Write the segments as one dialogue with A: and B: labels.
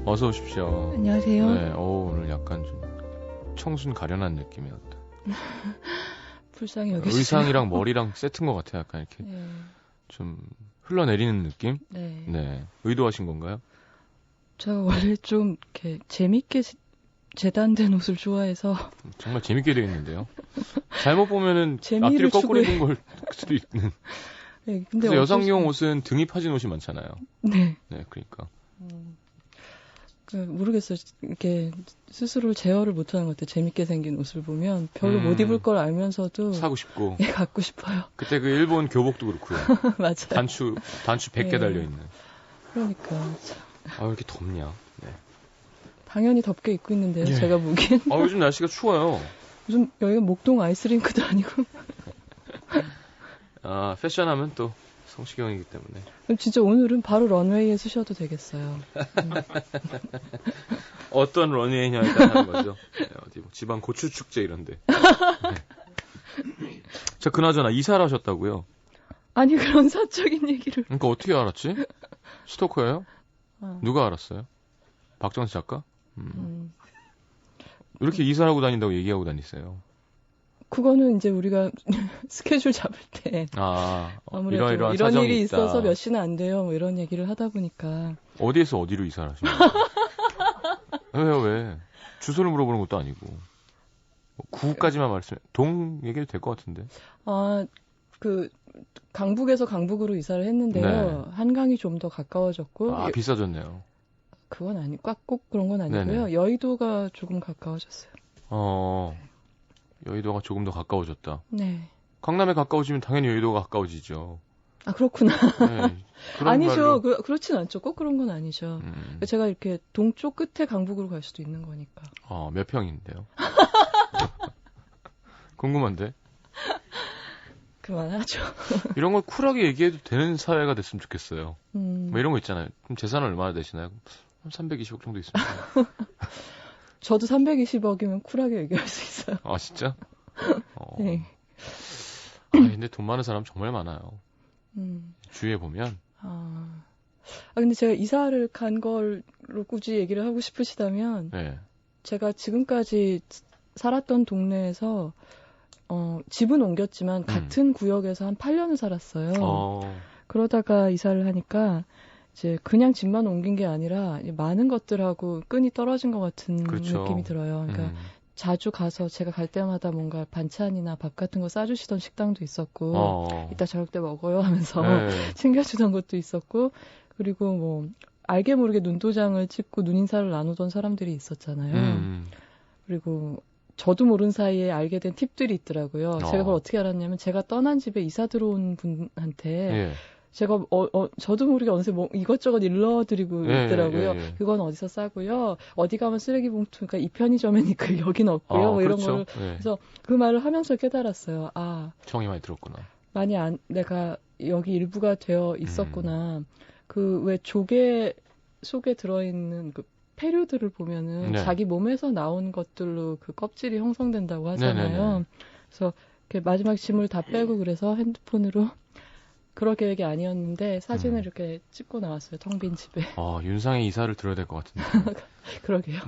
A: 어서 오십시오.
B: 안녕하세요.
A: 네, 오늘 약간 좀 청순 가련한 느낌이었다.
B: 불쌍히 여기시죠.
A: 의상이랑 머리랑 세트인 것 같아요. 약간 이렇게
B: 네.
A: 좀 흘러내리는 느낌?
B: 네.
A: 네. 의도하신 건가요?
B: 제가 원래 좀 이렇게 재밌게 재단된 옷을 좋아해서
A: 정말 재밌게 되어 있는데요. 잘못 보면은
B: 재미를
A: 앞뒤를 거꾸로
B: 추구해.
A: 입은 걸 수도 있는.
B: 네, 근데
A: 그래서 여성용 옷은 등이 파진 옷이 많잖아요.
B: 네.
A: 네, 그러니까.
B: 모르겠어요. 이렇게 스스로를 제어를 못하는 것 같아요. 재밌게 생긴 옷을 보면 별로 못 입을 걸 알면서도
A: 사고 싶고.
B: 예, 갖고 싶어요.
A: 그때 그 일본 교복도 그렇고요.
B: 맞아요.
A: 단추 100개
B: 네.
A: 달려 있는.
B: 그러니까 참,
A: 아, 왜 이렇게 덥냐. 네.
B: 당연히 덥게 입고 있는데요.
A: 예.
B: 제가 보기엔
A: 아, 요즘 날씨가 추워요.
B: 무슨 여기가 목동 아이스링크도 아니고
A: 아, 패션하면 또 성시경이기 때문에.
B: 진짜 오늘은 바로 런웨이에 쓰셔도 되겠어요.
A: 어떤 런웨이냐에 따라 하는 거죠. 네, 어디 뭐 지방 고추 축제 이런데. 네. 자, 그나저나 이사를 하셨다고요?
B: 아니 그런 사적인 얘기를.
A: 그러니까 어떻게 알았지? 스토커예요? 누가 알았어요? 박정수 작가? 이렇게 이사를 하고 다닌다고 얘기하고 다니세요.
B: 그거는 이제 우리가 스케줄 잡을 때 아무래도
A: 이런
B: 이런
A: 사정이
B: 일이
A: 있다.
B: 있어서 몇 시는 안 돼요. 뭐 이런 얘기를 하다 보니까
A: 어디에서 어디로 이사를 하신 거예요? 왜? 주소를 물어보는 것도 아니고. 구까지만 말씀해. 동 얘기도 될 것 같은데.
B: 그 강북에서 강북으로 이사를 했는데요.
A: 네.
B: 한강이 좀 더 가까워졌고.
A: 비싸졌네요.
B: 그건 아니고 꼭 그런 건 아니고요.
A: 네네.
B: 여의도가 조금 가까워졌어요.
A: 여의도가 조금 더 가까워졌다.
B: 네.
A: 강남에 가까워지면 당연히 여의도가 가까워지죠.
B: 아, 그렇구나.
A: 네, 그런
B: 아니죠.
A: 말로.
B: 그렇진 않죠. 꼭 그런 건 아니죠. 제가 이렇게 동쪽 끝에 강북으로 갈 수도 있는 거니까.
A: 몇 평인데요? 궁금한데?
B: 그만하죠.
A: 이런 걸 쿨하게 얘기해도 되는 사회가 됐으면 좋겠어요.
B: 뭐
A: 이런 거 있잖아요. 그럼 재산은 얼마나 되시나요? 한 320억 정도 있습니다.
B: 저도 320억이면 쿨하게 얘기할 수 있어요.
A: 아, 진짜?
B: 네.
A: 근데 돈 많은 사람 정말 많아요. 주위에 보면.
B: 근데 제가 이사를 간 걸로 굳이 얘기를 하고 싶으시다면,
A: 네.
B: 제가 지금까지 살았던 동네에서, 집은 옮겼지만 같은 구역에서 한 8년을 살았어요. 그러다가 이사를 하니까, 이제 그냥 집만 옮긴 게 아니라 많은 것들하고 끈이 떨어진 것 같은
A: 그렇죠.
B: 느낌이 들어요. 그러니까 자주 가서 제가 갈 때마다 뭔가 반찬이나 밥 같은 거 싸주시던 식당도 있었고 이따 저녁 때 먹어요 하면서 챙겨주던 것도 있었고 그리고 뭐 알게 모르게 눈도장을 찍고 눈인사를 나누던 사람들이 있었잖아요. 그리고 저도 모르는 사이에 알게 된 팁들이 있더라고요. 제가 그걸 어떻게 알았냐면 제가 떠난 집에 이사 들어온 분한테 제가 저도 모르게 어느새 뭐 이것저것 일러드리고 있더라고요. 그건 어디서 싸고요. 어디 가면 쓰레기 봉투, 그러니까 이 편의점이니까 여긴 없고요. 뭐 이런
A: 그렇죠.
B: 거를. 그래서 그 말을 하면서 깨달았어요.
A: 정이 많이 들었구나.
B: 내가 여기 일부가 되어 있었구나. 그 왜 조개 속에 들어있는 그 폐류들을 보면은 자기 몸에서 나온 것들로 그 껍질이 형성된다고 하잖아요. 그래서 이렇게 마지막 짐을 다 빼고 그래서 핸드폰으로 그럴 계획이 아니었는데 사진을 이렇게 찍고 나왔어요. 텅 빈 집에.
A: 윤상의 이사를 들어야 될 것 같은데.
B: 그러게요.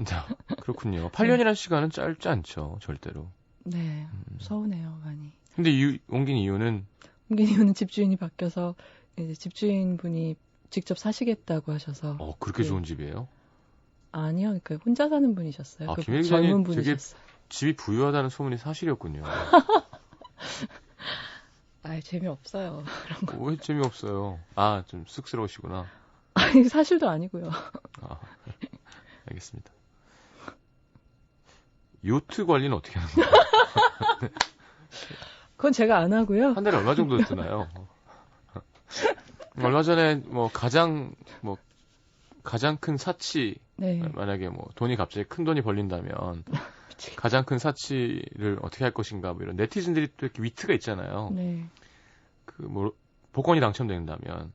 A: 그렇군요. 8년이라는 시간은 짧지 않죠. 절대로.
B: 네. 서운해요. 많이.
A: 근데 옮긴 이유는?
B: 옮긴 이유는 집주인이 바뀌어서 이제 집주인분이 직접 사시겠다고 하셔서.
A: 그렇게 좋은 집이에요?
B: 아니요. 그러니까 혼자 사는 분이셨어요.
A: 김
B: 젊은 분이셨어요.
A: 집이 부유하다는 소문이 사실이었군요.
B: 재미없어요. 그런 거.
A: 왜 재미없어요? 좀 쑥스러우시구나.
B: 아니, 사실도 아니고요.
A: 알겠습니다. 요트 관리는 어떻게 하는 거예요?
B: 그건 제가 안 하고요.
A: 한 달에 얼마 정도 드나요? 얼마 전에 가장 큰 사치, 만약에 돈이 갑자기 큰 돈이 벌린다면 가장 큰 사치를 어떻게 할 것인가 이런 네티즌들이 또 이렇게 위트가 있잖아요. 복권이 당첨된다면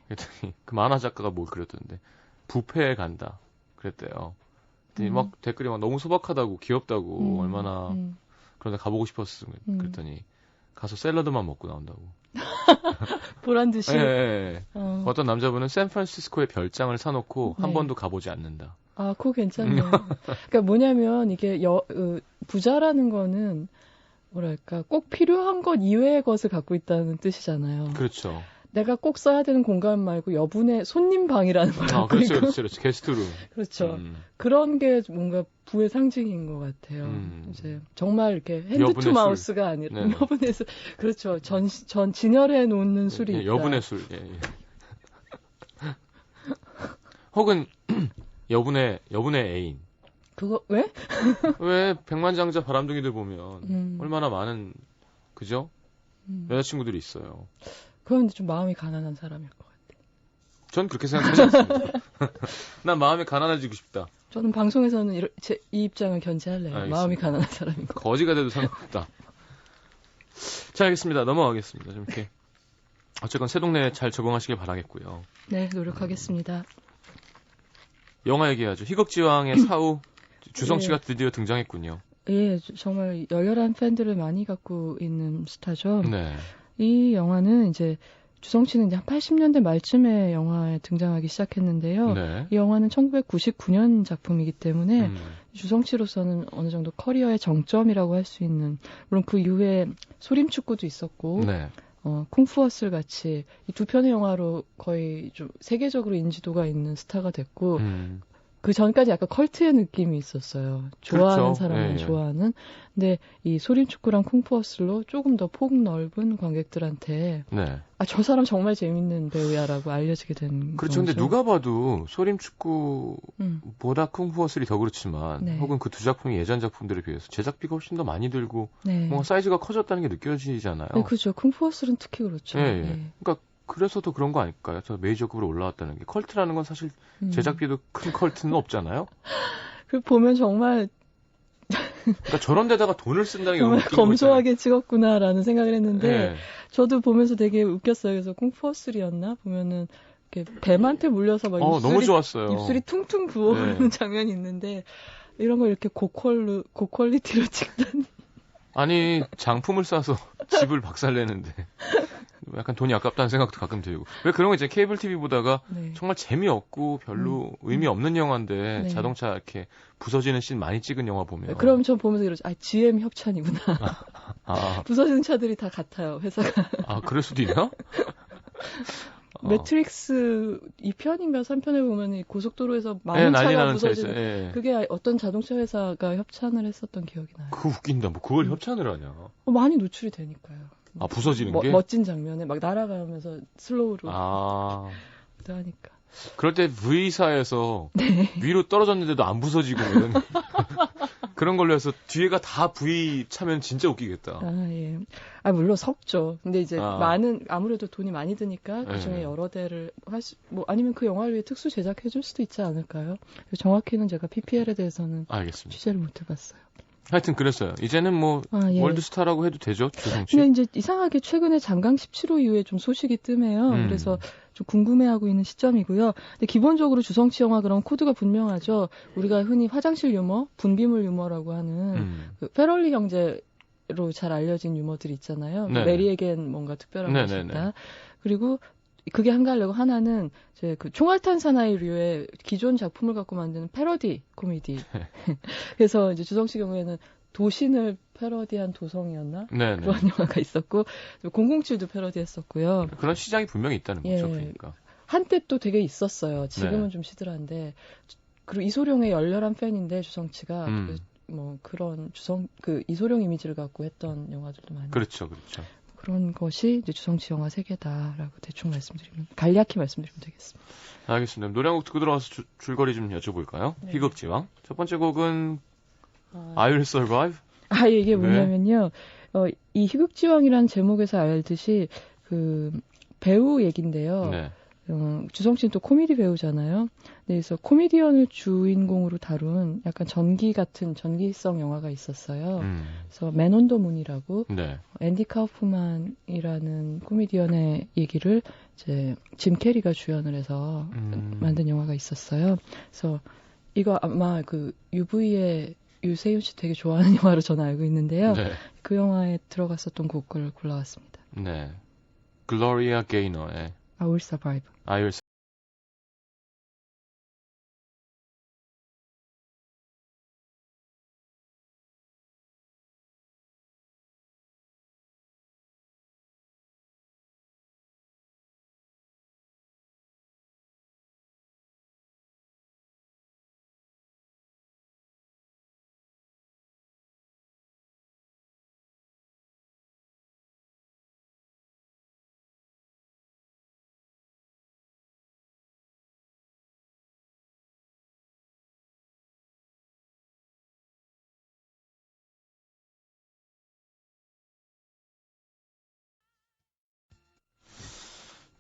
A: 그랬더니 그 만화 작가가 그렸던데 부페에 간다 그랬대요. 막 댓글이 너무 소박하다고 귀엽다고 얼마나 그러다 가보고 싶었어 그랬더니 가서 샐러드만 먹고 나온다고.
B: 보란 듯이.
A: 어떤 남자분은 샌프란시스코에 별장을 사놓고 한 번도 가보지 않는다.
B: 아, 그거 괜찮네요. 그러니까 뭐냐면 이게 부자라는 거는 뭐랄까 꼭 필요한 것 이외의 것을 갖고 있다는 뜻이잖아요.
A: 그렇죠.
B: 내가 꼭 써야 되는 공간 말고 여분의 손님 방이라는 걸 갖고
A: 그렇죠,
B: 있고.
A: 그렇죠. 게스트룸.
B: 그렇죠. 그런 게 뭔가 부의 상징인 것 같아요. 이제 정말 이렇게 핸드 투 마우스가 아니라 여분의 술. 그렇죠. 전 진열해 놓는 술이 있다.
A: 여분의 술. 예. 혹은 여분의 애인.
B: 그거 왜?
A: 왜 백만장자 바람둥이들 보면 얼마나 많은 그죠? 여자친구들이 있어요.
B: 그건 좀 마음이 가난한 사람일 것 같아요.
A: 전 그렇게 생각하지 않습니다. 난 마음이 가난해지고 싶다.
B: 저는 방송에서는 이 입장을 견제할래요. 알겠습니다. 마음이 가난한 사람인 것.
A: 거지가 돼도 상관없다. 자, 알겠습니다. 넘어가겠습니다. 좀 이렇게 어쨌건 새 동네에 잘 적응하시길 바라겠고요.
B: 네, 노력하겠습니다.
A: 영화 얘기하죠. 희극지왕의 사우 주성 씨가 드디어 등장했군요.
B: 예, 정말 열렬한 팬들을 많이 갖고 있는 스타죠.
A: 네.
B: 이 영화는 이제 주성 씨는 이제 한 80년대 말쯤에 영화에 등장하기 시작했는데요.
A: 네.
B: 이 영화는 1999년 작품이기 때문에 주성 씨로서는 어느 정도 커리어의 정점이라고 할 수 있는, 물론 그 이후에 소림축구도 있었고,
A: 네.
B: 쿵푸어슬 같이 이 두 편의 영화로 거의 좀 세계적으로 인지도가 있는 스타가 됐고, 그 전까지 약간 컬트의 느낌이 있었어요. 좋아하는
A: 그렇죠.
B: 사람은 좋아하는. 근데 이 소림축구랑 쿵푸어슬로 조금 더 폭 넓은 관객들한테
A: 네.
B: 아, 저 사람 정말 재밌는 배우야라고 알려지게 된
A: 그렇죠.
B: 거죠.
A: 근데 누가 봐도 소림축구보다 쿵푸어슬이 더 그렇지만
B: 네.
A: 혹은 그 두 작품이 예전 작품들에 비해서 제작비가 훨씬 더 많이 들고
B: 네.
A: 뭔가 사이즈가 커졌다는 게 느껴지잖아요.
B: 네, 그렇죠. 쿵푸어슬은 특히 그렇죠.
A: 예, 예. 네. 그러니까 그래서 더 그런 거 아닐까요? 저 메이저급으로 올라왔다는 게. 컬트라는 건 사실 제작비도 큰 컬트는 없잖아요.
B: 그 보면 정말
A: 그러니까 저런 데다가 돈을 쓴다는 게
B: 정말
A: 너무
B: 검소하게 찍었구나라는 생각을 했는데
A: 네.
B: 저도 보면서 되게 웃겼어요. 그래서 쿵푸어슬이었나 보면은 이렇게 뱀한테 물려서 막
A: 너무 좋았어요.
B: 입술이 퉁퉁 부어오르는 장면이 있는데 이런 걸 이렇게 고퀄리티로 찍다니.
A: 아니 장품을 싸서 집을 박살내는데 약간 돈이 아깝다는 생각도 가끔 들고. 왜 그런 거 이제 케이블 TV 보다가
B: 네.
A: 정말 재미없고 별로 의미 없는 영화인데
B: 네.
A: 자동차 이렇게 부서지는 씬 많이 찍은 영화 보면.
B: 그럼 전 보면서 이러죠. 아, GM 협찬이구나. 부서지는 차들이 다 같아요, 회사가.
A: 아, 그럴 수도 있나?
B: 매트릭스 2편인가 3편에 보면 고속도로에서 많은 차가 부서지는
A: 예.
B: 그게 어떤 자동차 회사가 협찬을 했었던 기억이 나요.
A: 그거 웃긴다. 뭐 그걸 협찬을 하냐.
B: 많이 노출이 되니까요.
A: 아, 부서지는 게?
B: 멋진 장면에 막 날아가면서 슬로우로 하니까.
A: 그럴 때 V사에서
B: 네.
A: 위로 떨어졌는데도 안 부서지고 이런 그런 걸로 해서 뒤에가 다 V 차면 진짜 웃기겠다.
B: 아, 예. 아, 물론 섞죠. 근데 이제 아무래도 돈이 많이 드니까 그 중에 여러 대를 아니면 그 영화를 위해 특수 제작해 줄 수도 있지 않을까요? 정확히는 제가 PPL에 대해서는
A: 알겠습니다.
B: 취재를 못 해봤어요.
A: 하여튼 그랬어요. 이제는 뭐 월드스타라고 해도 되죠, 주성 씨.
B: 근데 이제 이상하게 최근에 장강 17호 이후에 좀 소식이 뜸해요. 그래서 좀 궁금해하고 있는 시점이고요. 근데 기본적으로 주성치 영화 그런 코드가 분명하죠. 우리가 흔히 화장실 유머, 분비물 유머라고 하는 그 페럴리 형제로 잘 알려진 유머들이 있잖아요. 메리에겐 뭔가 특별한 것이 있다. 그리고 그게 한 갈래고 하나는 이제 그 총알탄 사나이류의 기존 작품을 갖고 만드는 패러디 코미디. 그래서 이제 주성 씨 경우에는 도신을 패러디한 도성이었나?
A: 네네.
B: 그런 영화가 있었고 007도 패러디했었고요.
A: 그런 시장이 분명히 있다는 거죠. 그러니까.
B: 한때 또 되게 있었어요. 지금은 좀 시들한데 그리고 이소룡의 열렬한 팬인데 주성치가 뭐 그런 이소룡 이미지를 갖고 했던 영화들도 많이.
A: 그렇죠, 그렇죠.
B: 그런 것이 이제 주성치 영화 세계다라고 대충 간략히 말씀드리면 되겠습니다.
A: 알겠습니다. 노래 한 곡 듣고 들어와서 줄거리 좀 여쭤볼까요? 네. 희극지왕. 첫 번째 곡은 I Will Survive.
B: 이게 뭐냐면요. 이 희극지왕이라는 제목에서 알듯이 그 배우 얘긴데요. 네. 주성 씨는 또 코미디 배우잖아요. 그래서 코미디언을 주인공으로 다룬 약간 전기성 영화가 있었어요. 그래서 맨 온 더 문이라고 앤디 카우프만이라는 코미디언의 얘기를 이제 짐 캐리가 주연을 해서 만든 영화가 있었어요. 그래서 이거 아마 그 UV의 유세윤 씨 되게 좋아하는 영화로 저는 알고 있는데요. 그 영화에 들어갔었던 곡을 골라왔습니다.
A: 네, 글로리아 게이너의
B: I Will Survive.
A: I Will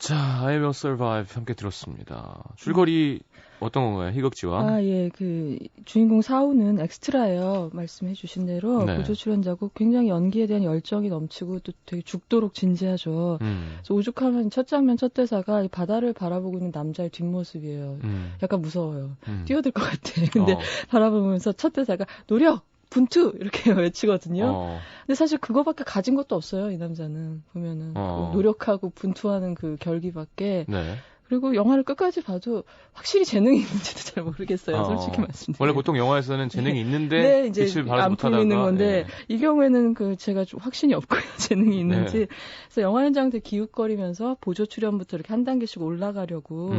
A: 자, I Will Survive 함께 들었습니다. 줄거리 어떤 건가요? 희극지와?
B: 예, 그 주인공 사우는 엑스트라예요. 말씀해 주신 대로
A: 네.
B: 보조 출연자고 굉장히 연기에 대한 열정이 넘치고 또 되게 죽도록 진지하죠. 그래서 오죽하면 첫 장면 첫 대사가 바다를 바라보고 있는 남자의 뒷모습이에요. 약간 무서워요. 뛰어들 것 같아. 근데 바라보면서 첫 대사가 노력! 분투! 이렇게 외치거든요. 근데 사실 그거밖에 가진 것도 없어요, 이 남자는. 보면은. 그 노력하고 분투하는 그 결기밖에.
A: 네.
B: 그리고 영화를 끝까지 봐도 확실히 재능이 있는지도 잘 모르겠어요. 솔직히 말씀드리면.
A: 원래 보통 영화에서는 재능이 있는데
B: 네, 이제
A: 빛을 발하지
B: 안
A: 못하다가
B: 풀리는 건데 이 경우에는 그 제가 좀 확신이 없고요. 재능이 있는지.
A: 네.
B: 그래서 영화 현장 때 기웃거리면서 보조 출연부터 이렇게 한 단계씩 올라가려고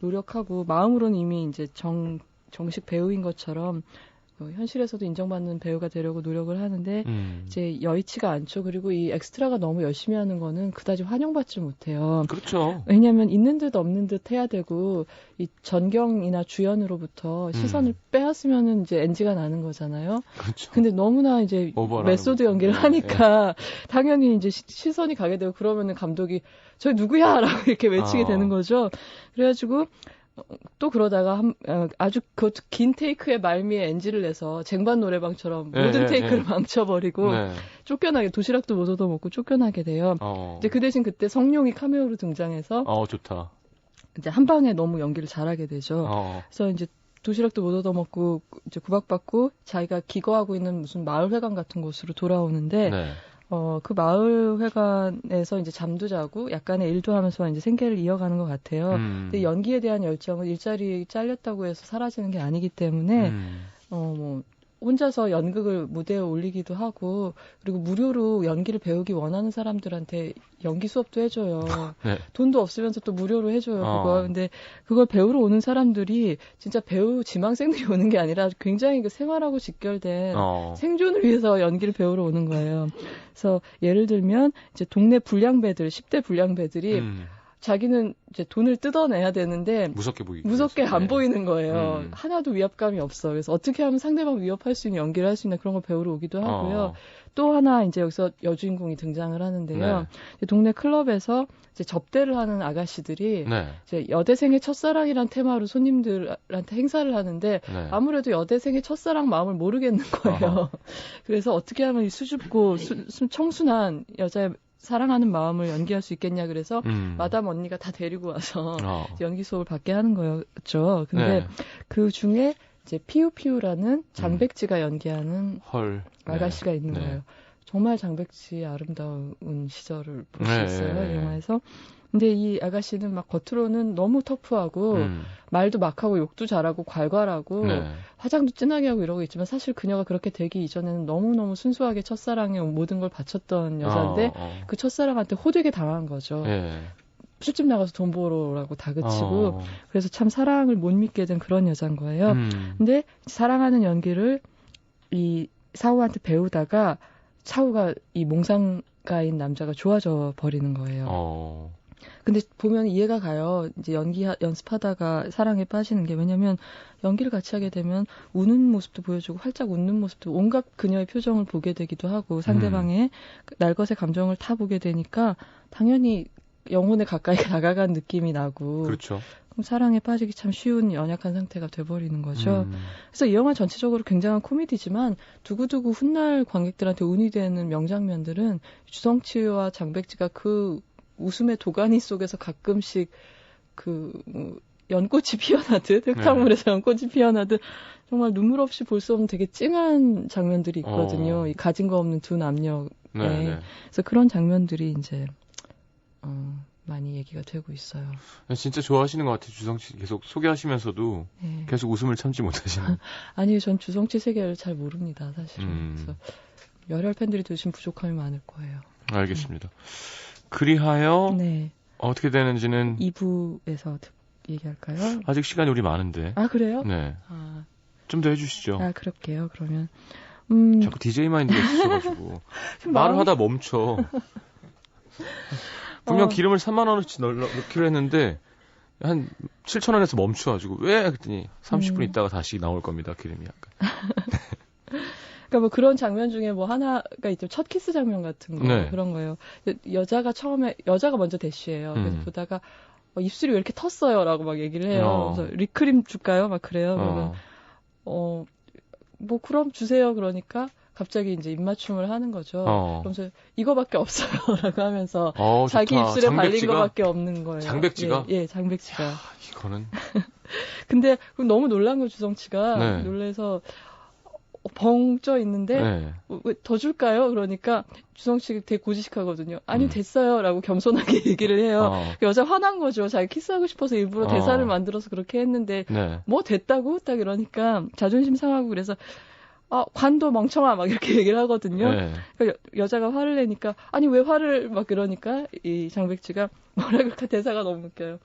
B: 노력하고 마음으로는 이미 이제 정식 배우인 것처럼 현실에서도 인정받는 배우가 되려고 노력을 하는데 이제 여의치가 않죠. 그리고 이 엑스트라가 너무 열심히 하는 거는 그다지 환영받지 못해요.
A: 그렇죠.
B: 왜냐하면 있는 듯 없는 듯 해야 되고 이 전경이나 주연으로부터 시선을 빼앗으면은 이제 NG가 나는 거잖아요.
A: 그렇죠.
B: 근데 너무나 이제 메소드 연기를 하니까 당연히 이제 시선이 가게 되고 그러면은 감독이 저 누구야라고 이렇게 외치게 되는 거죠. 그래가지고 또 그러다가 아주 그것도 긴 테이크의 말미에 NG를 내서 쟁반 노래방처럼 모든 테이크를 망쳐버리고 쫓겨나게 도시락도 못 얻어먹고 쫓겨나게 돼요. 이제 그 대신 그때 성룡이 카메오로 등장해서
A: 좋다.
B: 이제 한 방에 너무 연기를 잘하게 되죠. 그래서 이제 도시락도 못 얻어먹고 이제 구박받고 자기가 기거하고 있는 무슨 마을회관 같은 곳으로 돌아오는데 그 마을회관에서 이제 잠도 자고 약간의 일도 하면서 이제 생계를 이어가는 것 같아요. 근데 연기에 대한 열정은 일자리 잘렸다고 해서 사라지는 게 아니기 때문에, 뭐, 혼자서 연극을 무대에 올리기도 하고, 그리고 무료로 연기를 배우기 원하는 사람들한테 연기 수업도 해줘요.
A: 네.
B: 돈도 없으면서 또 무료로 해줘요, 그거. 근데 그걸 배우러 오는 사람들이 진짜 배우 지망생들이 오는 게 아니라 굉장히 그 생활하고 직결된 생존을 위해서 연기를 배우러 오는 거예요. 그래서 예를 들면 이제 동네 불량배들, 10대 불량배들이 자기는 이제 돈을 뜯어내야 되는데 무섭게 안 보이는 거예요. 하나도 위압감이 없어. 그래서 어떻게 하면 상대방 위협할 수 있는 연기를 할 수 있나 그런 걸 배우러 오기도 하고요. 또 하나 이제 여기서 여주인공이 등장을 하는데요. 동네 클럽에서 이제 접대를 하는 아가씨들이 이제 여대생의 첫사랑이란 테마로 손님들한테 행사를 하는데 아무래도 여대생의 첫사랑 마음을 모르겠는 거예요. 그래서 어떻게 하면 이 수줍고 청순한 여자의 사랑하는 마음을 연기할 수 있겠냐 그래서 마담 언니가 다 데리고 와서 연기 수업을 받게 하는 거였죠. 근데 그 중에 이제 피우피우라는 장백지가 연기하는 아가씨가 있는 거예요. 정말 장백지의 아름다운 시절을 볼 수 있어요. 영화에서. 근데 이 아가씨는 막 겉으로는 너무 터프하고 말도 막 하고 욕도 잘하고 괄괄하고 화장도 진하게 하고 이러고 있지만 사실 그녀가 그렇게 되기 이전에는 너무너무 순수하게 첫사랑에 모든 걸 바쳤던 여자인데 그 첫사랑한테 호되게 당한 거죠. 술집 나가서 돈 벌어 오라고 다그치고 그래서 참 사랑을 못 믿게 된 그런 여자인 거예요. 근데 사랑하는 연기를 이 사우한테 배우다가 사우가 이 몽상가인 남자가 좋아져 버리는 거예요. 근데 보면 이해가 가요. 이제 연기 연습하다가 사랑에 빠지는 게 왜냐면 연기를 같이 하게 되면 우는 모습도 보여주고 활짝 웃는 모습도 온갖 그녀의 표정을 보게 되기도 하고 상대방의 날것의 감정을 다 보게 되니까 당연히 영혼에 가까이 다가간 느낌이 나고
A: 그렇죠.
B: 사랑에 빠지기 참 쉬운 연약한 상태가 돼버리는 거죠. 그래서 이 영화 전체적으로 굉장한 코미디지만 두고두고 훗날 관객들한테 운이 되는 명장면들은 주성치와 장백지가 그 웃음의 도가니 속에서 가끔씩 연꽃이 피어나듯 흙탕물에서 연꽃이 피어나듯 정말 눈물 없이 볼 수 없는 되게 찡한 장면들이 있거든요. 이 가진 거 없는 두 남녀에. 그래서 그런 장면들이 이제 많이 얘기가 되고 있어요.
A: 진짜 좋아하시는 것 같아요. 주성치 계속 소개하시면서도 계속 웃음을 참지 못하시는.
B: 아니요. 전 주성치 세계를 잘 모릅니다. 사실은. 그래서 열혈 팬들이 드신 부족함이 많을 거예요.
A: 알겠습니다. 그리하여 어떻게 되는지는
B: 2부에서 얘기할까요?
A: 아직 시간이 우리 많은데.
B: 아 그래요?
A: 네. 좀 더 해주시죠.
B: 아 그럴게요. 그러면
A: 자꾸 DJ 마인드가 있으셔가지고 말을 하다 멈춰. 분명 기름을 3만 원어치 넣기로 했는데 한 7천 원에서 멈춰가지고 왜? 그랬더니 30분 있다가 다시 나올 겁니다. 기름이 약간.
B: 그러니까 뭐 그런 장면 중에 뭐 하나가 있죠. 첫 키스 장면 같은 거
A: 네.
B: 그런 거예요. 여자가 먼저 대쉬예요. 그래서 보다가 입술이 왜 이렇게 텄어요라고 막 얘기를 해요. 그래서 립크림 줄까요? 막 그래요. 그러면 뭐 그럼 주세요. 그러니까 갑자기 이제 입맞춤을 하는 거죠. 그러면서 이거밖에 없어요라고 하면서 자기
A: 좋다.
B: 입술에
A: 장백지가?
B: 발린 거밖에 없는 거예요.
A: 장백지가?
B: 예, 장백지가.
A: 이거는.
B: 근데 너무 놀란 거 주성치가
A: 네.
B: 놀래서 벙 쪄 있는데
A: 네.
B: 왜 더 줄까요? 그러니까 주성치가 되게 고지식하거든요. 아니 됐어요라고 겸손하게 얘기를 해요. 여자 화난 거죠. 자기 키스하고 싶어서 일부러 대사를 만들어서 그렇게 했는데
A: 네.
B: 뭐 됐다고 딱 이러니까 자존심 상하고 그래서 관둬 멍청아 막 이렇게 얘기를 하거든요.
A: 네.
B: 그러니까 여자가 화를 내니까 아니 왜 화를 막 그러니까 이 장백지가 뭐라 그럴까 대사가 너무 웃겨요.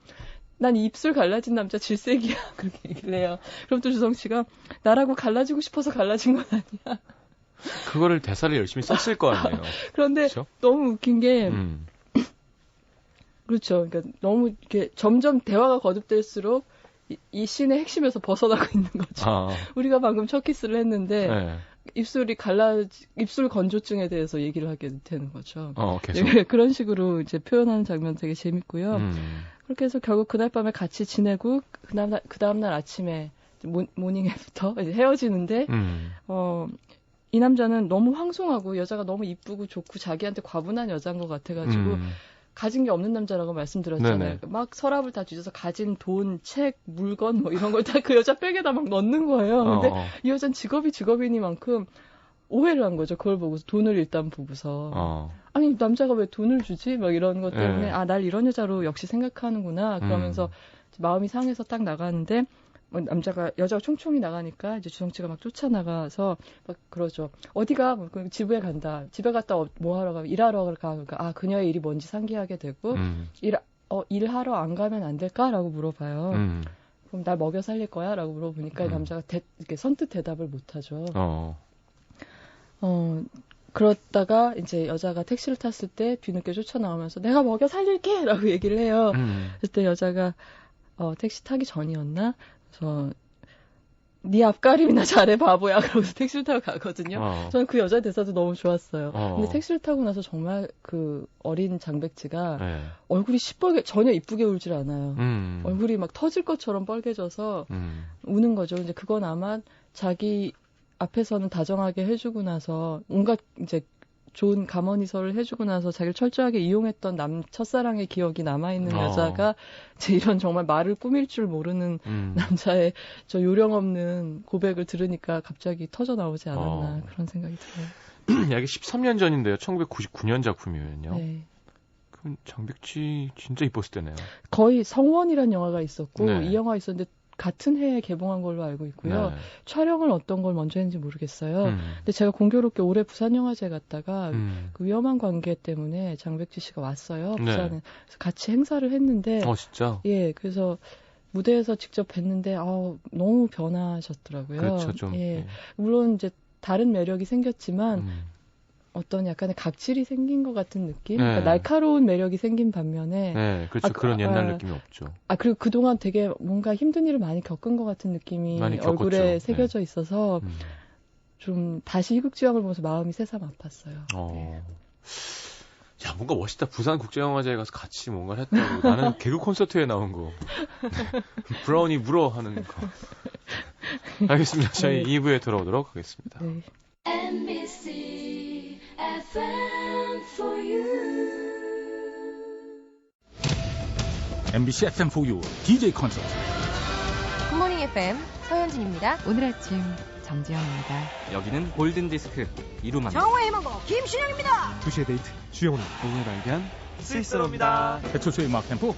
B: 난 입술 갈라진 남자 질색이야 그렇게 얘기를 해요. 그럼 또 주성 씨가 나라고 갈라지고 싶어서 갈라진 건 아니야.
A: 그거를 대사를 열심히 썼을 거 아니에요.
B: 그런데
A: 그렇죠?
B: 너무 웃긴 게 그렇죠. 그러니까 너무 이렇게 점점 대화가 거듭될수록 이 씬의 핵심에서 벗어나고 있는 거죠. 우리가 방금 첫 키스를 했는데
A: 네.
B: 입술 건조증에 대해서 얘기를 하게 되는 거죠.
A: 계속.
B: 네, 그런 식으로 이제 표현하는 장면 되게 재밌고요. 그렇게 해서 결국 그날 밤에 같이 지내고 그 다음날 아침에 모닝애프터 이제 헤어지는데 이 남자는 너무 황송하고 여자가 너무 이쁘고 좋고 자기한테 과분한 여자인 것 같아가지고 가진 게 없는 남자라고 말씀드렸잖아요.
A: 네네.
B: 막 서랍을 다 뒤져서 가진 돈, 책, 물건 뭐 이런 걸 다 그 여자 백에다 막 넣는 거예요. 근데 이 여자는 직업이니만큼 오해를 한 거죠. 그걸 보고서 돈을 일단 보고서 아니 남자가 왜 돈을 주지? 막 이런 것 때문에 날 이런 여자로 역시 생각하는구나. 그러면서 마음이 상해서 딱 나가는데 여자가 총총히 나가니까 이제 주성치가 막 쫓아나가서 막 그러죠. 어디가? 뭐 집에 간다. 집에 갔다 뭐 하러 가? 일하러 가. 그러니까 그녀의 일이 뭔지 상기하게 되고 일하러 안 가면 안 될까라고 물어봐요. 그럼 날 먹여 살릴 거야라고 물어보니까 남자가 이렇게 선뜻 대답을 못 하죠. 그러다가 이제 여자가 택시를 탔을 때 뒤늦게 쫓아나오면서 내가 먹여 살릴게라고 얘기를 해요. 그때 여자가 택시 타기 전이었나? 그래서 네 앞가림이나 잘해 바보야. 그러면서 택시를 타고 가거든요. 저는 그 여자 대사도 너무 좋았어요. 근데 택시를 타고 나서 정말 그 어린 장백지가 얼굴이 시뻘게 전혀 이쁘게 울질 않아요. 얼굴이 막 터질 것처럼 빨개져서 우는 거죠. 이제 그건 아마 자기 앞에서는 다정하게 해주고 나서 온갖 이제 좋은 가머니설을 해주고 나서 자기를 철저하게 이용했던 첫사랑의 기억이 남아있는 여자가 이제 이런 정말 말을 꾸밀 줄 모르는 남자의 저 요령 없는 고백을 들으니까 갑자기 터져 나오지 않았나 그런 생각이 들어요.
A: 이게 13년 전인데요. 1999년 작품이면요.
B: 네.
A: 그럼 장백지 진짜 이뻤을 때네요.
B: 거의 성원이라는 영화가 있었고 이 영화 있었는데 같은 해에 개봉한 걸로 알고 있고요. 촬영을 어떤 걸 먼저 했는지 모르겠어요. 근데 제가 공교롭게 올해 부산영화제 갔다가 그 위험한 관계 때문에 장백지 씨가 왔어요. 부산에. 그래서 같이 행사를 했는데
A: 진짜?
B: 예, 그래서 무대에서 직접 뵀는데 너무 변하셨더라고요.
A: 그렇죠, 좀.
B: 예. 물론 이제 다른 매력이 생겼지만 어떤 약간의 각질이 생긴 것 같은 느낌? 그러니까 날카로운 매력이 생긴 반면에
A: 그렇죠. 그런 옛날 느낌이 없죠.
B: 그리고 그동안 되게 뭔가 힘든 일을 많이 겪은 것 같은 느낌이 얼굴에 새겨져 있어서 좀 다시 희극지왕을 보면서 마음이 새삼 아팠어요.
A: 야, 뭔가 멋있다. 부산국제영화제에 가서 같이 뭔가를 했다고. 나는 개그 콘서트에 나온 거. 브라운이 물어 하는 거. 알겠습니다. 저희 2부에 돌아오도록 하겠습니다.
B: 네.
C: MBC FM for you.
D: MBC FM4U DJ 콘서트.
E: 굿모닝 FM 서현진입니다.
F: 오늘 아침 정지영입니다.
G: 여기는 골든디스크 이루만
E: 정화의 망고 김신영입니다.
H: 2시의 데이트 주영훈.
G: 오늘 발견 스위스로입니다.
D: 배철수의 음악 캠프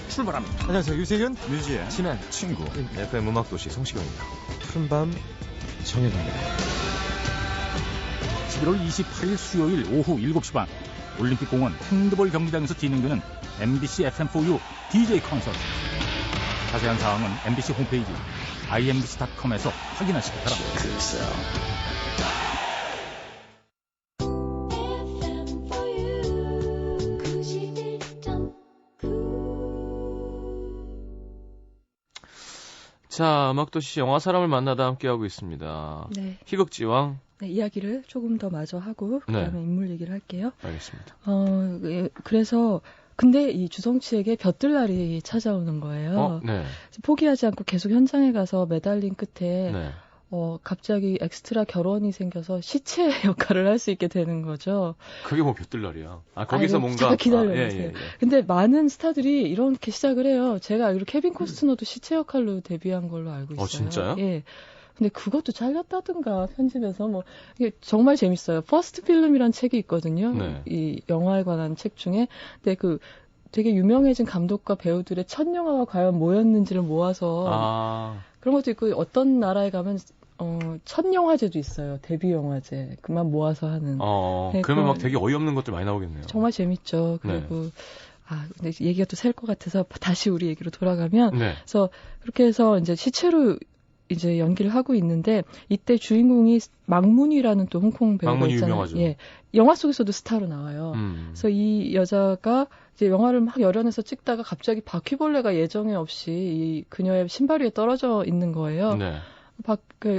D: 출발합니다.
H: 안녕하세요. 유세윤,
G: 뮤지의
D: 친한 친구.
A: FM 음악도시 성시경입니다.
H: 푸른밤 정해갑니다.
D: 11월 28일 수요일 오후 7시 반 올림픽공원 핸드볼 경기장에서 진행되는 MBC FM4U DJ 콘서트. 자세한 사항은 MBC 홈페이지 imbc.com에서 확인하시기 바랍니다.
C: FM for you 91.9.
A: 자, 음악도시 영화 사람을 만나다 함께하고 있습니다.
B: 네.
A: 희극지왕
B: 네, 이야기를 조금 더 마저 하고 그다음에 인물 얘기를 할게요.
A: 알겠습니다.
B: 그래서 근데 이 주성치에게 볕들날이 찾아오는 거예요.
A: 네.
B: 포기하지 않고 계속 현장에 가서 매달린 끝에
A: 네.
B: 갑자기 엑스트라 결혼이 생겨서 시체 역할을 할 수 있게 되는 거죠.
A: 그게 뭐 볕들날이야. 거기서 뭔가
B: 기다려주세요. 예. 근데 많은 스타들이 이렇게 시작을 해요. 제가 알기로 케빈 코스트너도 시체 역할로 데뷔한 걸로 알고 있어요.
A: 진짜요?
B: 예. 근데 그것도 잘렸다든가 편집에서 뭐 이게 정말 재밌어요. 퍼스트 필름이란 책이 있거든요.
A: 네.
B: 이 영화에 관한 책 중에. 근데 그 되게 유명해진 감독과 배우들의 첫 영화가 과연 뭐였는지를 모아서 그런 것도 있고 어떤 나라에 가면 첫 영화제도 있어요. 데뷔 영화제. 그만 모아서 하는.
A: 그러면 막 되게 어이없는 것들 많이 나오겠네요.
B: 정말 재밌죠. 그리고 근데 얘기가 또 셀 것 같아서 다시 우리 얘기로 돌아가면 그래서 그렇게 해서 이제 시체로 이제 연기를 하고 있는데 이때 주인공이 망문이라는 또 홍콩 배우가
A: 망문이
B: 있잖아요.
A: 유명하죠.
B: 예, 영화 속에서도 스타로 나와요. 그래서 이 여자가 이제 영화를 막 열연해서 찍다가 갑자기 바퀴벌레가 예정에 없이 이 그녀의 신발 위에 떨어져 있는 거예요.
A: 네.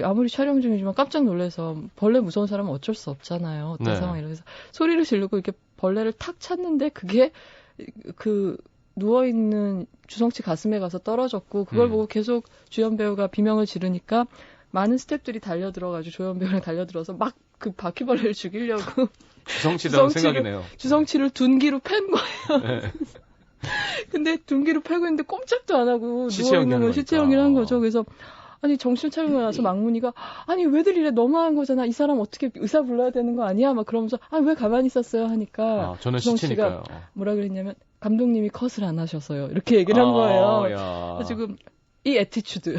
B: 아무리 촬영 중이지만 깜짝 놀라서 벌레 무서운 사람은 어쩔 수 없잖아요. 어떤 상황이라서 소리를 지르고 이렇게 벌레를 탁 찼는데 그게 누워있는 주성치 가슴에 가서 떨어졌고 그걸 보고 계속 주연 배우가 비명을 지르니까 많은 스태프들이 달려들어가지고 조연 배우랑 달려들어서 막 그 바퀴벌레를 죽이려고
A: 주성치라는 생각이네요.
B: 주성치를 둔기로 팬 거예요. 네. 근데 둔기로 패고 있는데 꼼짝도 안 하고 누워있는 걸 시체 연기를 한 거죠. 그래서 아니 정신 차리고 나서 망문이가 아니 왜들 이래 너무한 거잖아. 이 사람 어떻게 의사 불러야 되는 거 아니야? 막 그러면서 왜 가만히 있었어요? 하니까
A: 저는 시체니까요.
B: 뭐라 그랬냐면 감독님이 컷을 안 하셔서요. 이렇게 얘기를 한 거예요. 지금 이 애티튜드,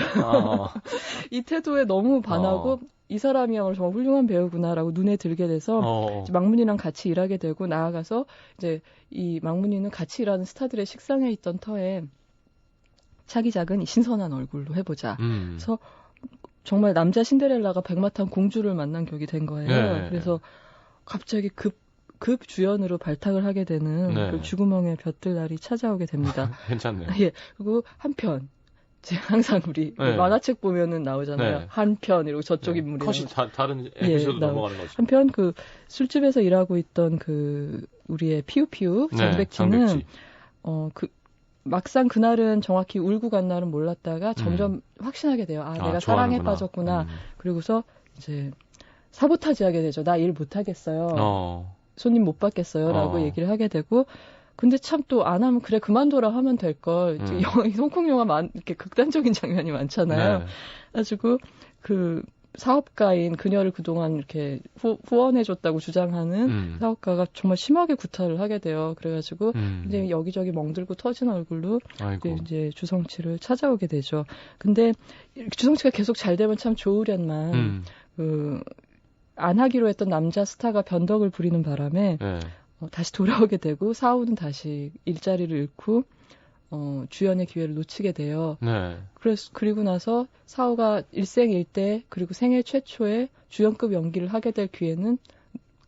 B: 이 태도에 너무 반하고 이 사람이야말로 정말 훌륭한 배우구나라고 눈에 들게 돼서 망문이랑 같이 일하게 되고 나아가서 이제 이 망문이는 같이 일하는 스타들의 식상에 있던 터에 차기작은 신선한 얼굴로 해보자. 그래서 정말 남자 신데렐라가 백마탄 공주를 만난 격이 된 거예요. 그래서 갑자기 급 주연으로 발탁을 하게 되는 그 죽음형의 볕들날이 찾아오게 됩니다.
A: 괜찮네요.
B: 예. 그리고 한편 항상 우리 만화책 보면은 나오잖아요. 한편 이러고 저쪽 인물이
A: 컷이 다른 에피소드 넘어가는 거죠.
B: 한편 술집에서 일하고 있던 우리의 피우피우 장백지는 막상 그날은 정확히 울고 간 날은 몰랐다가 점점 확신하게 돼요. 내가 사랑에 빠졌구나. 그리고서 이제 사보타지하게 되죠. 나 일 못하겠어요. 손님 못 받겠어요. 라고 얘기를 하게 되고 근데 참 또 안 하면 그래 그만둬라 하면 될 걸. 홍콩 영화 이렇게 극단적인 장면이 많잖아요. 그래가지고 사업가인 그녀를 그동안 이렇게 후원해줬다고 주장하는 사업가가 정말 심하게 구타를 하게 돼요. 그래가지고 이제 여기저기 멍들고 터진 얼굴로 이제 주성치를 찾아오게 되죠. 근데 주성치가 계속 잘 되면 참 좋으련만 안 하기로 했던 남자 스타가 변덕을 부리는 바람에 다시 돌아오게 되고 사우는 다시 일자리를 잃고 주연의 기회를 놓치게 돼요. 그리고 나서 사우가 일생일대 그리고 생애 최초의 주연급 연기를 하게 될 기회는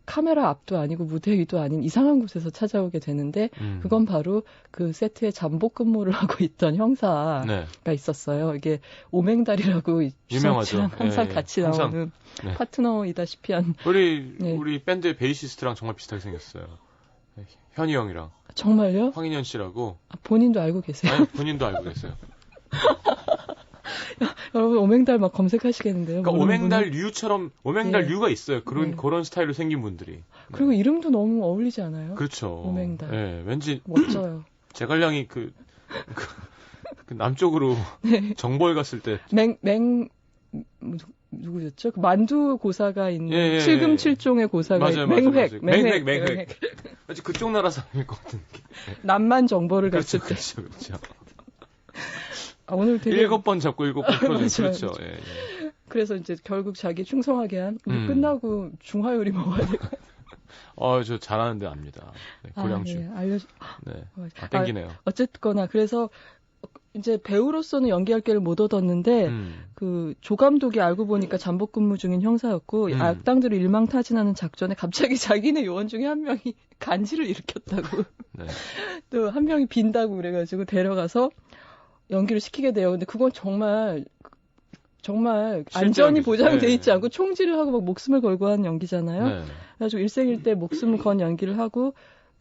B: 카메라 앞도 아니고 무대 위도 아닌 이상한 곳에서 찾아오게 되는데 그건 바로 그 세트에 잠복 근무를 하고 있던 형사가 있었어요. 이게 오맹달이라고
A: 유명하죠.
B: 항상 같이 나오는 파트너이다시피 한
A: 우리 밴드의 베이시스트랑 정말 비슷하게 생겼어요. 현희 형이랑.
B: 정말요?
A: 황인현 씨라고.
B: 본인도 알고 계세요?
A: 아니, 본인도 알고 계세요.
B: 여러분 오맹달 막 검색하시겠는데요.
A: 그러니까 오맹달 류가 있어요. 그런 스타일로 생긴 분들이.
B: 그리고 이름도 너무 어울리지 않아요?
A: 그렇죠.
B: 오맹달.
A: 왠지
B: 멋져요.
A: 제갈량이 그 남쪽으로 정벌 갔을 때
B: 누구였죠? 만두 고사가 있는 7금 7종의 고사가 있는 맹획.
A: 아직 그쪽 나라 사람일 것 같은 느낌.
B: 남만 정벌을 갔을 때.
A: 그렇죠.
B: 오늘 되게
A: 7번 잡고 7번 풀어줘. 그렇죠.
B: 그래서 이제 결국 자기 충성하게 한 끝나고 중화요리 먹어야 될 것 같아요.
A: 저 잘하는데 압니다. 고량주. 땡기네요.
B: 어쨌거나 그래서 이제 배우로서는 연기할 기회를 못 얻었는데 그 조감독이 알고 보니까 잠복 근무 중인 형사였고 악당들을 일망타진하는 작전에 갑자기 자기네 요원 중에 한 명이 간지를 일으켰다고 또 한 명이 빈다고 그래가지고 데려가서 연기를 시키게 돼요. 근데 그건 정말 정말
A: 실제
B: 안전이
A: 연기죠.
B: 보장돼
A: 네.
B: 있지 않고 총질을 하고 막 목숨을 걸고 하는 연기잖아요.
A: 네.
B: 그래가지고 일생일대 목숨을 건 연기를 하고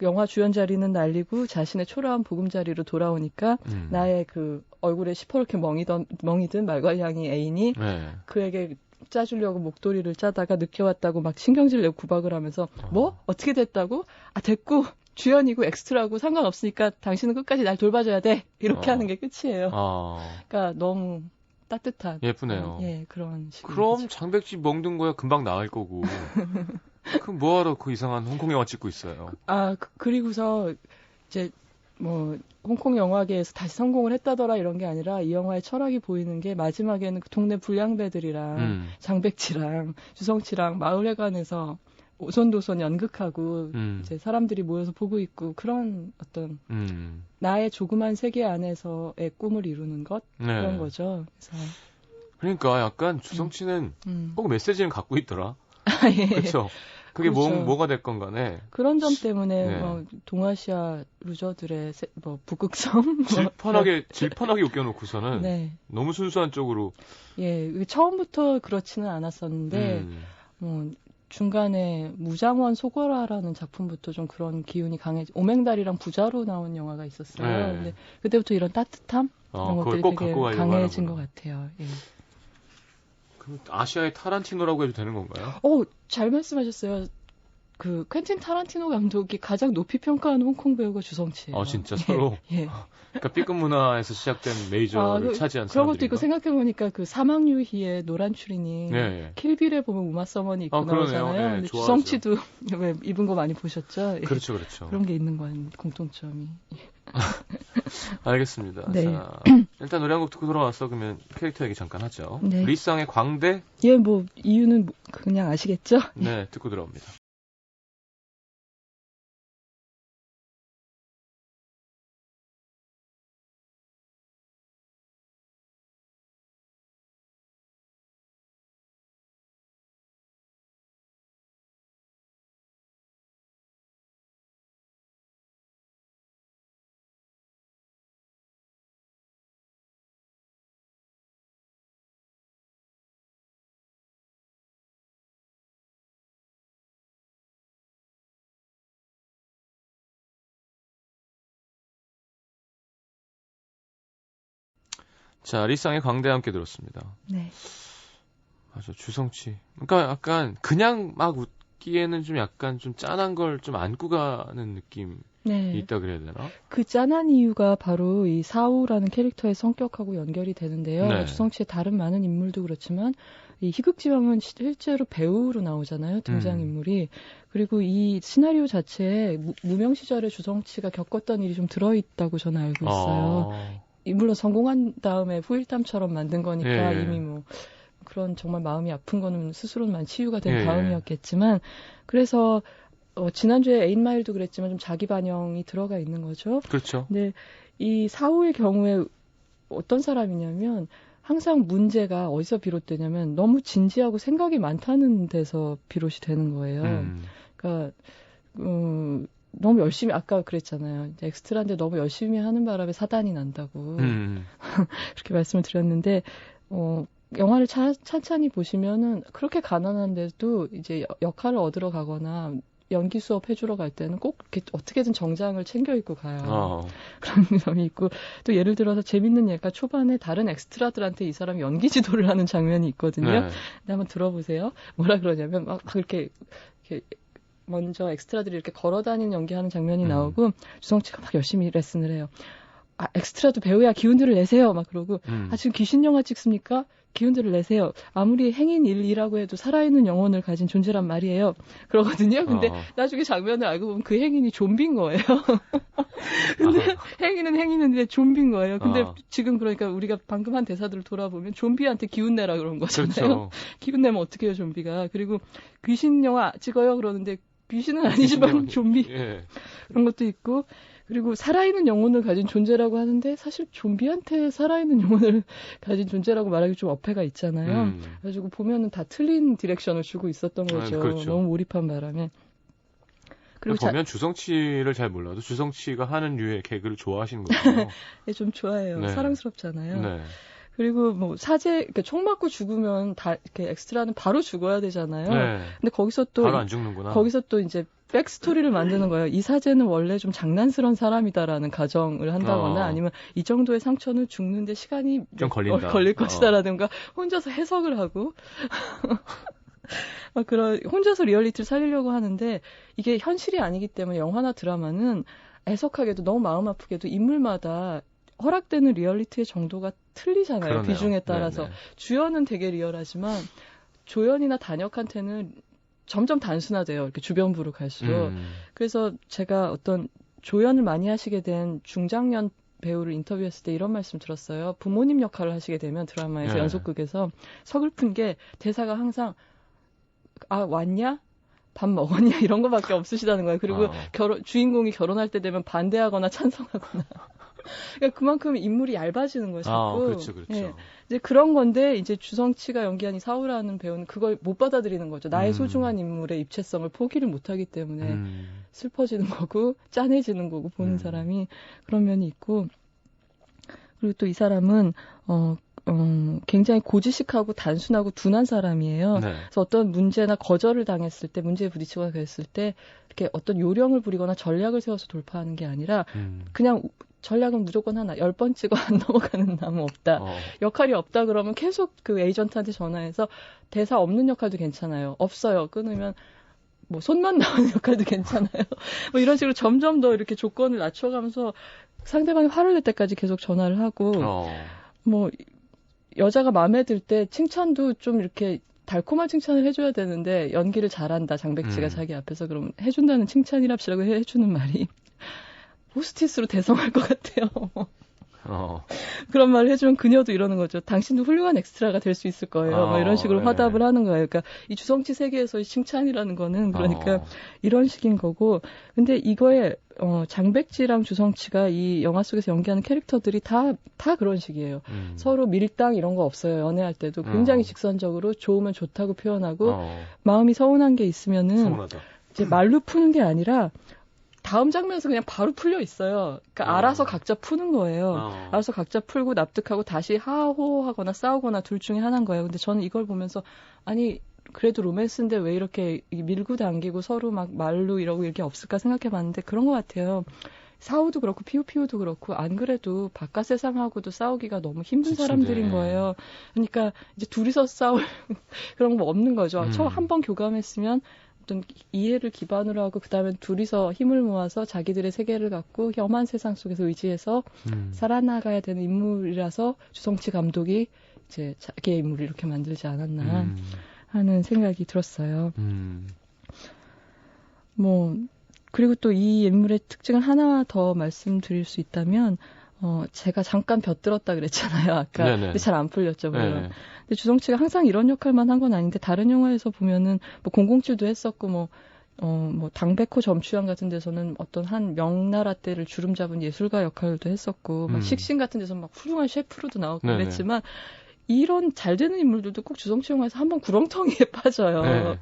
B: 영화 주연 자리는 날리고 자신의 초라한 보금자리로 돌아오니까 나의 그 얼굴에 시퍼렇게 멍이든 말괄량이 애인이
A: 네.
B: 그에게 짜주려고 목도리를 짜다가 늦게 왔다고 막 신경질 내고 구박을 하면서 뭐? 어떻게 됐다고? 아 됐고 주연이고 엑스트라고 상관없으니까 당신은 끝까지 날 돌봐줘야 돼. 이렇게 하는 게 끝이에요. 그러니까 너무 따뜻한.
A: 예쁘네요.
B: 예, 그런 식으로.
A: 그럼 장백지 멍든 거야 금방 나을 거고. 그럼 뭐하러 그 이상한 홍콩 영화 찍고 있어요?
B: 그리고서 이제 뭐 홍콩 영화계에서 다시 성공을 했다더라 이런 게 아니라 이 영화의 철학이 보이는 게 마지막에는 그 동네 불량배들이랑 장백지랑 주성치랑 마을회관에서 오손도손 연극하고 이제 사람들이 모여서 보고 있고 그런 어떤 나의 조그만 세계 안에서의 꿈을 이루는 것 그런 거죠. 그래서
A: 그러니까 약간 주성치는 꼭 메시지는 갖고 있더라.
B: 예.
A: 그렇죠. 그게
B: 그렇죠.
A: 뭐가 됐건 간에
B: 그런 점 때문에
A: 네.
B: 뭐 동아시아 루저들의 북극성
A: 질펀하게 웃겨놓고서는
B: 네.
A: 너무 순수한 쪽으로
B: 예 처음부터 그렇지는 않았었는데 뭐 중간에 무장원 소거라라는 작품부터 좀 그런 기운이 오맹달이랑 부자로 나온 영화가 있었어요.
A: 네.
B: 근데 그때부터 이런 따뜻함 이런 것들이
A: 꼭
B: 되게
A: 갖고
B: 강해진 것 같아요. 예.
A: 그럼 아시아의 타란티노라고 해도 되는 건가요?
B: 잘 말씀하셨어요. 그 퀸틴 타란티노 감독이 가장 높이 평가하는 홍콩 배우가 주성치예요.
A: 진짜 서로.
B: 예.
A: 그러니까 B급 문화에서 시작된 메이저를 차지한
B: 그런 것도 있고
A: 사람들인가?
B: 생각해보니까 그 사막유희의 노란 추리닝
A: 네.
B: 킬빌에 보면 우마 서머니 입고 나오잖아요.
A: 네,
B: 근데
A: 좋아하죠.
B: 주성치도 왜 입은 거 많이 보셨죠? 예.
A: 그렇죠.
B: 그런 게 있는 건 공통점이.
A: 알겠습니다.
B: 네.
A: 자, 일단 노래 한 곡 듣고 돌아와서 그러면 캐릭터 얘기 잠깐 하죠.
B: 네.
A: 리쌍의 광대?
B: 예, 뭐 이유는 그냥 아시겠죠?
A: 네, 듣고 들어옵니다. 자, 리쌍의 광대 함께 들었습니다.
B: 네.
A: 맞아, 주성치. 그러니까 약간 그냥 막 웃기에는 좀 약간 좀 짠한 걸 좀 안고 가는 느낌이
B: 네.
A: 있다 그래야 되나?
B: 그 짠한 이유가 바로 이 사우라는 캐릭터의 성격하고 연결이 되는데요.
A: 네.
B: 주성치의 다른 많은 인물도 그렇지만 이 희극지방은 실제로 배우로 나오잖아요. 등장인물이. 그리고 이 시나리오 자체에 무명 시절에 주성치가 겪었던 일이 좀 들어있다고 저는 알고 있어요. 물론 성공한 다음에 후일담처럼 만든 거니까
A: 예.
B: 이미 뭐 그런 정말 마음이 아픈 거는 스스로만 치유가 된
A: 예.
B: 다음이었겠지만 그래서 지난주에 8마일도 그랬지만 좀 자기 반영이 들어가 있는 거죠.
A: 그렇죠.
B: 근데 이 사후의 경우에 어떤 사람이냐면 항상 문제가 어디서 비롯되냐면 너무 진지하고 생각이 많다는 데서 비롯이 되는 거예요. 그러니까 너무 열심히 아까 그랬잖아요. 엑스트라인데 너무 열심히 하는 바람에 사단이 난다고 그렇게 말씀을 드렸는데 영화를 찬찬히 보시면은 그렇게 가난한데도 이제 역할을 얻으러 가거나 연기 수업 해주러 갈 때는 꼭 이렇게 어떻게든 정장을 챙겨 입고 가요. 그런 점이 있고 또 예를 들어서 재밌는 예가 초반에 다른 엑스트라들한테 이 사람이 연기 지도를 하는 장면이 있거든요.
A: 네.
B: 근데 한번 들어보세요. 뭐라 그러냐면 막 이렇게 먼저 엑스트라들이 이렇게 걸어다니는 연기하는 장면이 나오고 주성치가 막 열심히 레슨을 해요. 엑스트라도 배우야 기운들을 내세요. 막 그러고 지금 귀신 영화 찍습니까? 기운들을 내세요. 아무리 행인 일이라고 해도 살아있는 영혼을 가진 존재란 말이에요. 그러거든요. 근데 나중에 장면을 알고 보면 그 행인이 좀비인 거예요. 근데 행인은 행인인데 좀비인 거예요. 근데 지금 그러니까 우리가 방금 한 대사들을 돌아보면 좀비한테 기운 내라 그런 거잖아요.
A: 그렇죠.
B: 기운 내면 어떻게 해요, 좀비가. 그리고 귀신 영화 찍어요 그러는데 귀신은 아니지만 좀비.
A: 예.
B: 그런 것도 있고 그리고 살아있는 영혼을 가진 존재라고 하는데 사실 좀비한테 살아있는 영혼을 가진 존재라고 말하기 좀 어폐가 있잖아요. 그래가지고 보면은 다 틀린 디렉션을 주고 있었던 거죠.
A: 그렇죠.
B: 너무 몰입한 바람에.
A: 그리고 보면 주성치를 잘 몰라도 주성치가 하는 류의 개그를 좋아하시는 거죠.
B: 네, 좀 좋아해요.
A: 네.
B: 사랑스럽잖아요.
A: 네.
B: 그리고 뭐 사제 이렇게 총 맞고 죽으면 다 이렇게 엑스트라는 바로 죽어야 되잖아요.
A: 네.
B: 근데 거기서 또
A: 바로 안 죽는구나.
B: 거기서 또 이제 백스토리를 만드는 거예요. 이 사제는 원래 좀 장난스러운 사람이다라는 가정을 한다거나 아니면 이 정도의 상처는 죽는데 시간이
A: 좀
B: 걸릴 것이다라든가 혼자서 해석을 하고 그런 혼자서 리얼리티를 살리려고 하는데 이게 현실이 아니기 때문에 영화나 드라마는 애석하게도 너무 마음 아프게도 인물마다 허락되는 리얼리티의 정도가 틀리잖아요.
A: 그러네요.
B: 비중에 따라서.
A: 네네.
B: 주연은 되게 리얼하지만 조연이나 단역한테는 점점 단순화돼요. 이렇게 주변부로 갈수록. 그래서 제가 어떤 조연을 많이 하시게 된 중장년 배우를 인터뷰했을 때 이런 말씀 들었어요. 부모님 역할을 하시게 되면 드라마에서
A: 네.
B: 연속극에서 서글픈 게 대사가 항상 왔냐? 밥 먹었냐? 이런 거밖에 없으시다는 거예요. 그리고 주인공이 결혼할 때 되면 반대하거나 찬성하거나. 그러니까 그만큼 인물이 얇아지는 거죠.
A: 그렇죠, 그렇죠.
B: 예. 이제 그런 건데 이제 주성치가 연기한 이 사우라는 배우는 그걸 못 받아들이는 거죠. 나의 소중한 인물의 입체성을 포기를 못하기 때문에 슬퍼지는 거고 짠해지는 거고 보는 사람이 그런 면이 있고 그리고 또 이 사람은 굉장히 고지식하고 단순하고 둔한 사람이에요.
A: 네.
B: 그래서 어떤 문제나 거절을 당했을 때, 문제에 부딪히거나 그랬을 때, 이렇게 어떤 요령을 부리거나 전략을 세워서 돌파하는 게 아니라, 그냥 전략은 무조건 하나, 10번 찍어 안 넘어가는 남은 없다. 역할이 없다 그러면 계속 그 에이전트한테 전화해서 대사 없는 역할도 괜찮아요. 없어요. 끊으면 뭐 손만 나오는 역할도 괜찮아요. 뭐 이런 식으로 점점 더 이렇게 조건을 낮춰가면서 상대방이 화를 낼 때까지 계속 전화를 하고, 뭐, 여자가 마음에 들 때 칭찬도 좀 이렇게 달콤한 칭찬을 해줘야 되는데 연기를 잘한다 장백지가 자기 앞에서 그러면 해준다는 칭찬이랍시라고 해주는 말이 포스트잇으로 대성할 것 같아요. 그런 말을 해주면 그녀도 이러는 거죠. 당신도 훌륭한 엑스트라가 될 수 있을 거예요. 막 이런 식으로 화답을 하는 거예요. 그러니까 이 주성치 세계에서의 칭찬이라는 거는 그러니까 이런 식인 거고. 근데 이거에 장백지랑 주성치가 이 영화 속에서 연기하는 캐릭터들이 다 그런 식이에요. 서로 밀당 이런 거 없어요. 연애할 때도 굉장히 직선적으로 좋으면 좋다고 표현하고 마음이 서운한 게 있으면은 이제 말로 푸는 게 아니라 다음 장면에서 그냥 바로 풀려 있어요. 그러니까 알아서 각자 푸는 거예요. 알아서 각자 풀고 납득하고 다시 하호하거나 싸우거나 둘 중에 하나인 거예요. 근데 저는 이걸 보면서 아니 그래도 로맨스인데 왜 이렇게 밀고 당기고 서로 막 말로 이러고 이렇게 없을까 생각해봤는데 그런 것 같아요. 사우도 그렇고 피우피우도 그렇고 안 그래도 바깥 세상하고도 싸우기가 너무 힘든 사람들인 거예요. 그러니까 이제 둘이서 싸울 그런 거 없는 거죠. 한 번 교감했으면 어떤 이해를 기반으로 하고 그다음에 둘이서 힘을 모아서 자기들의 세계를 갖고 험한 세상 속에서 의지해서 살아나가야 되는 인물이라서 주성치 감독이 이제 자기의 인물을 이렇게 만들지 않았나 하는 생각이 들었어요. 뭐 그리고 또 이 인물의 특징을 하나 더 말씀드릴 수 있다면 제가 잠깐 벼들었다 그랬잖아요. 아까. 근데 잘 안 풀렸죠, 물론. 네네. 근데 주성치가 항상 이런 역할만 한 건 아닌데 다른 영화에서 보면은 뭐 007도 했었고 뭐 당백호 점추양 같은 데서는 어떤 한 명나라 때를 주름 잡은 예술가 역할도 했었고 막 식신 같은 데서 막 훌륭한 셰프로도 나오고 그랬지만 이런 잘 되는 인물들도 꼭 주성치 영화에서 한번 구렁텅이에 빠져요. 네.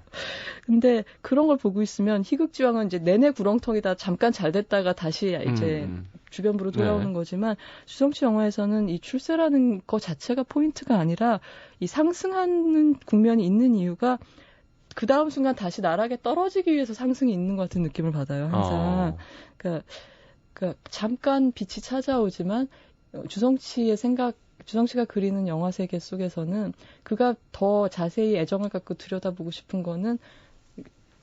B: 근데 그런 걸 보고 있으면 희극지왕은 이제 내내 구렁텅이다 잠깐 잘 됐다가 다시 이제 주변부로 돌아오는 거지만 주성치 영화에서는 이 출세라는 거 자체가 포인트가 아니라 이 상승하는 국면이 있는 이유가 그 다음 순간 다시 나락에 떨어지기 위해서 상승이 있는 것 같은 느낌을 받아요. 항상. 그러니까 잠깐 빛이 찾아오지만 주성치가 그리는 영화 세계 속에서는 그가 더 자세히 애정을 갖고 들여다보고 싶은 거는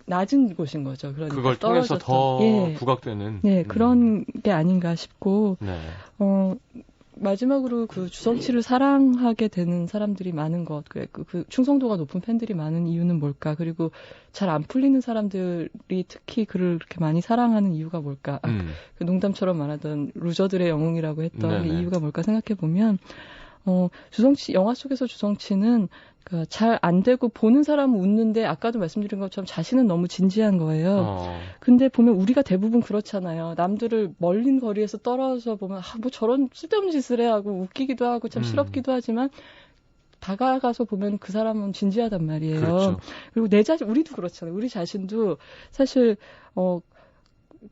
B: 낮은 곳인 거죠. 그러니까
A: 그걸 통해서 더 부각되는.
B: 네, 그런 게 아닌가 싶고 마지막으로 그 주성치를 사랑하게 되는 사람들이 많은 것, 그 충성도가 높은 팬들이 많은 이유는 뭘까? 그리고 잘 안 풀리는 사람들이 특히 그를 그렇게 많이 사랑하는 이유가 뭘까? 그 농담처럼 말하던 루저들의 영웅이라고 했던 이유가 뭘까 생각해 보면 주성치 영화 속에서 주성치는 잘 안 되고 보는 사람은 웃는데 아까도 말씀드린 것처럼 자신은 너무 진지한 거예요. 근데 보면 우리가 대부분 그렇잖아요. 남들을 멀린 거리에서 떨어져 보면 뭐 저런 쓸데없는 짓을 해 하고 웃기기도 하고 참 실없기도 하지만 다가가서 보면 그 사람은 진지하단 말이에요. 그렇죠. 그리고 우리도 그렇잖아요. 우리 자신도 사실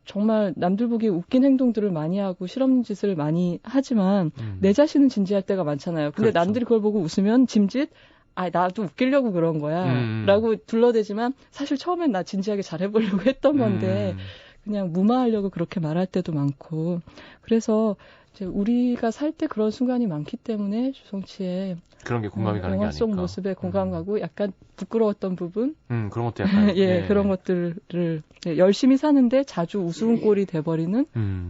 B: 정말 남들 보기에 웃긴 행동들을 많이 하고 실험짓을 많이 하지만 내 자신은 진지할 때가 많잖아요. 근데
A: 그렇죠.
B: 남들이 그걸 보고 웃으면 짐짓 나도 웃기려고 그런 거야 라고 둘러대지만 사실 처음엔 나 진지하게 잘해보려고 했던 건데 그냥 무마하려고 그렇게 말할 때도 많고 그래서 이제 우리가 살 때 그런 순간이 많기 때문에 주성치의
A: 그런 게 공감이 가는 게
B: 영화
A: 아닐까.
B: 속 모습에 공감 가고 약간 부끄러웠던 부분
A: 그런 것도 약간
B: 예, 그런 것들을 열심히 사는데 자주 우스운 꼴이 돼버리는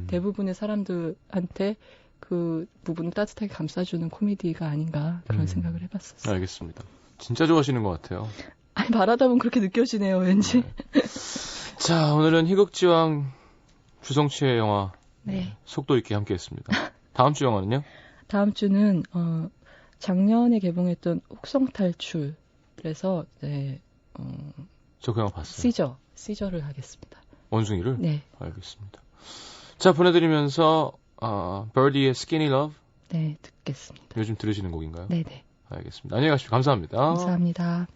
B: 대부분의 사람들한테 그 부분을 따뜻하게 감싸주는 코미디가 아닌가 그런 생각을 해봤었어요.
A: 알겠습니다. 진짜 좋아하시는 것 같아요.
B: 아니 말하다 보면 그렇게 느껴지네요. 왠지.
A: 네. 자, 오늘은 희극지왕 주성치의 영화
B: 네.
A: 속도 있게 함께했습니다. 다음 주 영화는요?
B: 다음 주는 작년에 개봉했던 혹성탈출에서
A: 저 그 영화 봤어요.
B: 시저를 하겠습니다.
A: 원숭이를?
B: 네.
A: 알겠습니다. 자, 보내드리면서 버디의 Skinny Love
B: 네, 듣겠습니다.
A: 요즘 들으시는 곡인가요?
B: 네네.
A: 알겠습니다. 안녕히 가십시오. 감사합니다.
B: 감사합니다.